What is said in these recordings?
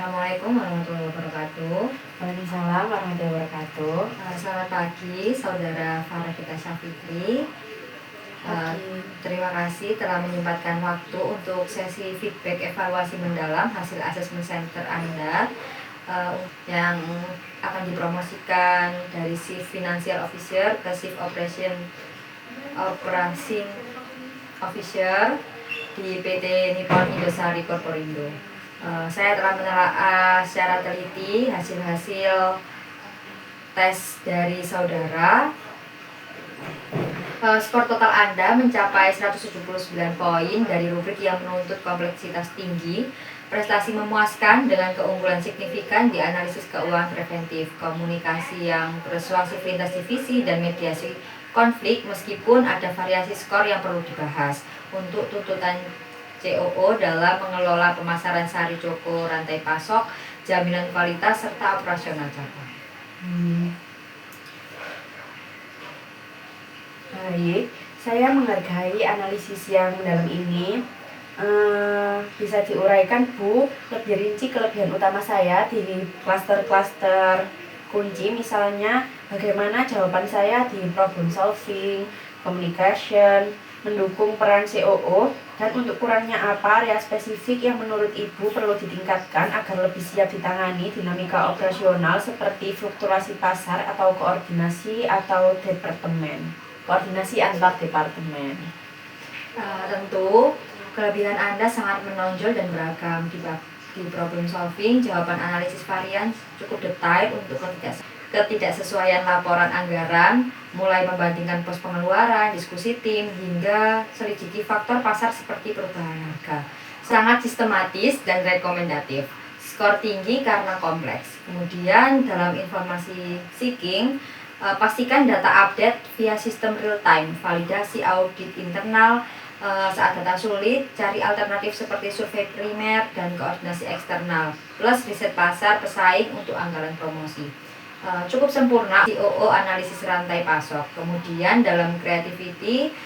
Assalamualaikum warahmatullahi wabarakatuh. Waalaikumsalam warahmatullahi wabarakatuh. Selamat pagi, saudara Farahita Syafitri. Terima kasih telah menyempatkan waktu untuk sesi feedback evaluasi mendalam hasil assessment center Anda yang akan dipromosikan dari Chief Financial Officer ke Chief Operation Officer di PT Nippon Indosari Corporindo. Saya telah menelaah secara teliti hasil-hasil tes dari saudara. Skor total Anda mencapai 179 poin dari rubrik yang menuntut kompleksitas tinggi, prestasi memuaskan dengan keunggulan signifikan di analisis keuangan preventif, komunikasi yang persuasif lintas divisi, dan mediasi konflik meskipun ada variasi skor yang perlu dibahas. Untuk tuntutan COO dalam mengelola pemasaran sari joko, rantai pasok, jaminan kualitas, serta operasional cabang. Baik, saya menghargai analisis yang dalam ini. Bisa diuraikan Bu, lebih rinci kelebihan utama saya di klaster-klaster kunci, misalnya bagaimana jawaban saya di problem solving, communication, mendukung peran COO, dan untuk kurangnya apa area spesifik yang menurut Ibu perlu ditingkatkan agar lebih siap ditangani dinamika operasional seperti fluktuasi pasar atau koordinasi antar departemen. Tentu kelebihan Anda sangat menonjol dan beragam. Di problem solving, jawaban analisis varian cukup detail untuk ketidaksesuaian laporan anggaran, mulai membandingkan pos pengeluaran, diskusi tim, hingga selidiki faktor pasar seperti perubahan harga. Sangat sistematis dan rekomendatif. Skor tinggi karena kompleks. Kemudian dalam informasi seeking, pastikan data update via sistem real time, validasi audit internal. Saat data sulit, cari alternatif seperti survei primer dan koordinasi eksternal, plus riset pasar pesaing untuk anggaran promosi. Cukup sempurna COO analisis rantai pasok. Kemudian dalam creativity,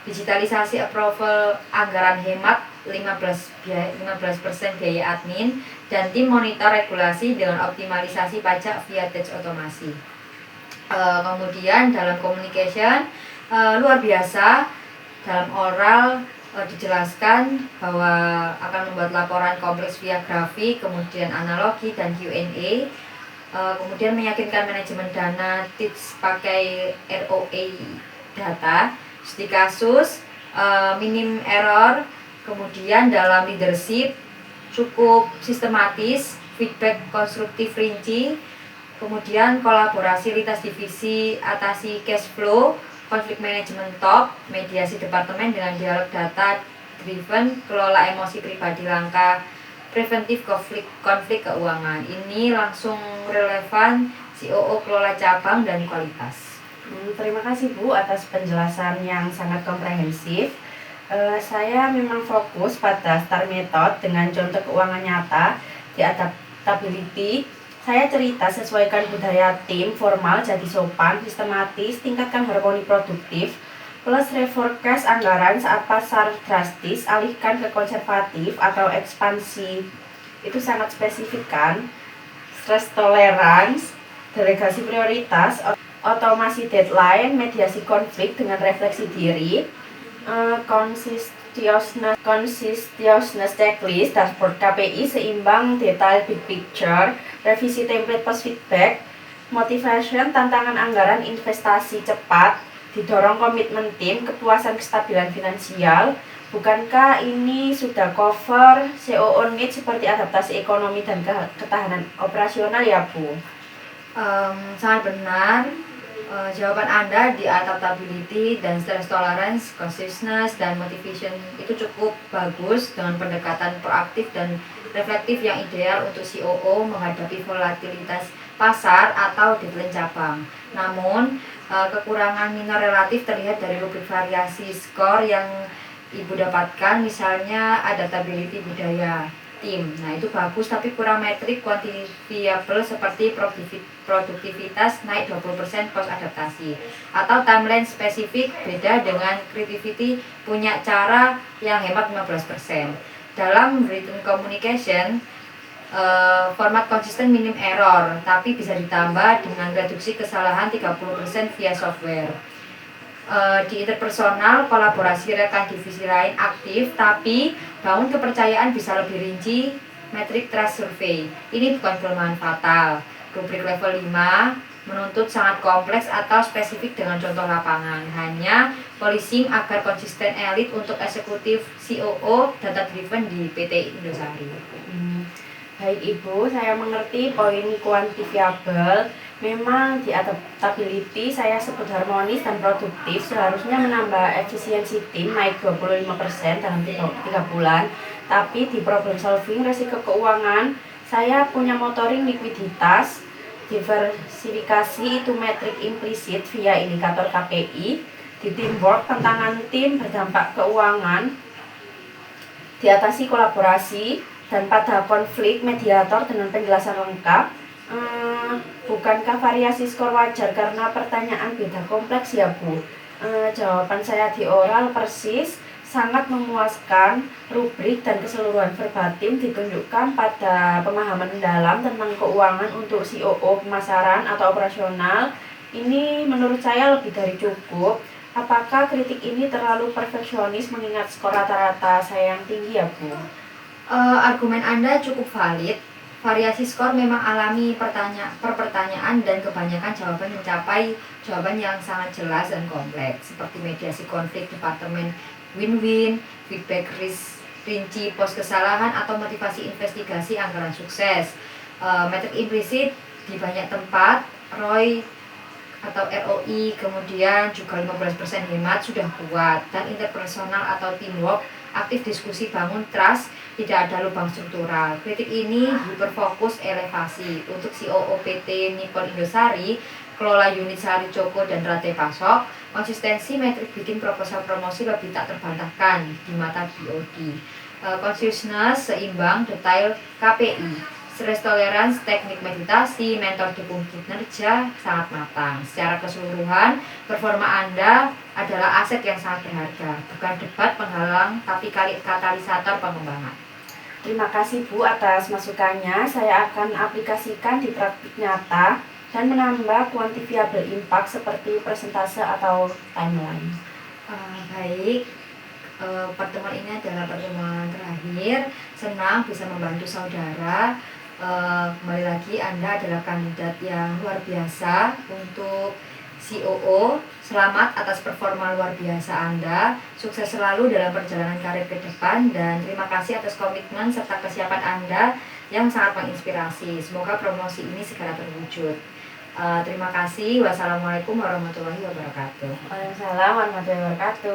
digitalisasi approval anggaran hemat 15% biaya admin, dan tim monitor regulasi dengan optimalisasi pajak via batch otomasi. Kemudian dalam communication, luar biasa. Dalam oral dijelaskan bahwa akan membuat laporan kompleks via grafik, kemudian analogi dan Q&A. Kemudian meyakinkan manajemen dana, tips pakai ROA data, studi kasus, minim error. Kemudian dalam leadership cukup sistematis, feedback konstruktif rinci. Kemudian kolaborasi lintas divisi, atasi cash flow, konflik manajemen top, mediasi departemen dengan dialog data driven, kelola emosi pribadi langka, preventif konflik keuangan. Ini langsung relevan COO kelola cabang dan kualitas. Terima kasih Bu atas penjelasan yang sangat komprehensif. Saya memang fokus pada STAR method dengan contoh keuangan nyata di adaptability. Saya cerita sesuaikan budaya tim, formal jadi sopan, sistematis, tingkatkan harmoni produktif, plus reforecast anggaran saat pasar drastis, alihkan ke konservatif atau ekspansi. Itu sangat spesifik kan? Stress tolerance, delegasi prioritas, otomasi deadline, mediasi konflik dengan refleksi diri, conscientiousness checklist, dashboard KPI seimbang, detail big picture, revisi template post feedback, motivation, tantangan anggaran investasi cepat, didorong komitmen tim, kepuasan kestabilan finansial. Bukankah ini sudah cover COO needs seperti adaptasi ekonomi dan ketahanan operasional ya Bu? Sangat benar. Jawaban Anda di adaptability dan stress tolerance, consciousness, dan motivation itu cukup bagus dengan pendekatan proaktif dan reflektif yang ideal untuk COO menghadapi volatilitas pasar atau deadline cabang. Namun, kekurangan minor relatif terlihat dari rubrik variasi skor yang Ibu dapatkan, misalnya adaptability budaya tim. Nah, itu bagus tapi kurang metrik kuantifiable seperti produktivitas naik 20% post adaptasi, atau timeline spesifik beda dengan creativity punya cara yang hemat 15%. Dalam written communication, format konsisten minim error, tapi bisa ditambah dengan reduksi kesalahan 30% via software. Di interpersonal, kolaborasi rekan divisi lain aktif, tapi bangun kepercayaan bisa lebih rinci, metrik trust survey. Ini bukan kelemahan fatal. Rubrik level 5 menuntut sangat kompleks atau spesifik dengan contoh lapangan. Hanya policing agar konsisten elit untuk eksekutif COO data driven di PT Indosari. Baik Ibu, saya mengerti poin kuantifiable. Memang di adaptability saya sebut harmonis dan produktif seharusnya menambah efisiensi tim naik 25% dalam 3 bulan. Tapi di problem solving resiko keuangan, saya punya motoring likuiditas, diversifikasi itu metrik implisit via indikator KPI. Di teamwork, tantangan tim berdampak keuangan, diatasi kolaborasi, dan pada konflik mediator dengan penjelasan lengkap. Bukankah variasi skor wajar karena pertanyaan beda kompleks ya Bu? Jawaban saya di oral persis, sangat memuaskan. Rubrik dan keseluruhan verbatim ditunjukkan pada pemahaman mendalam tentang keuangan untuk COO pemasaran atau operasional. Ini menurut saya lebih dari cukup. Apakah kritik ini terlalu perfeksionis mengingat skor rata-rata saya yang tinggi ya Bu? Argumen Anda cukup valid. Variasi skor memang alami pertanyaan dan kebanyakan jawaban mencapai jawaban yang sangat jelas dan kompleks, seperti mediasi konflik, departemen win-win, feedback rinci pos kesalahan, atau motivasi investigasi anggaran sukses. Metrik implisit di banyak tempat, ROI atau ROI, kemudian juga 15% hemat sudah kuat, dan interpersonal atau teamwork, aktif diskusi bangun trust, tidak ada lubang struktural. Kritik ini hiperfokus elevasi. Untuk COO PT Nippon Indosari, kelola unit Sari Coko dan Rantai Pasok, konsistensi metrik bikin proposal promosi lebih tak terbantahkan di mata BOD. Consciousness, seimbang, detail, KPI. Stress tolerance, teknik meditasi, mentor dukung kinerja sangat matang. Secara keseluruhan, performa Anda adalah aset yang sangat berharga, bukan debat penghalang, tapi katalisator pengembangan. Terima kasih Bu atas masukannya. Saya akan aplikasikan di praktik nyata dan menambah quantifiable impact seperti persentase atau timeline. Baik, pertemuan ini adalah pertemuan terakhir. Senang bisa membantu saudara. Kembali lagi, Anda adalah kandidat yang luar biasa untuk COO. Selamat atas performa luar biasa Anda. Sukses selalu dalam perjalanan karir ke depan, dan terima kasih atas komitmen serta kesiapan Anda yang sangat menginspirasi. Semoga promosi ini segera terwujud. Terima kasih. Wassalamualaikum warahmatullahi wabarakatuh. Waalaikumsalam warahmatullahi wabarakatuh.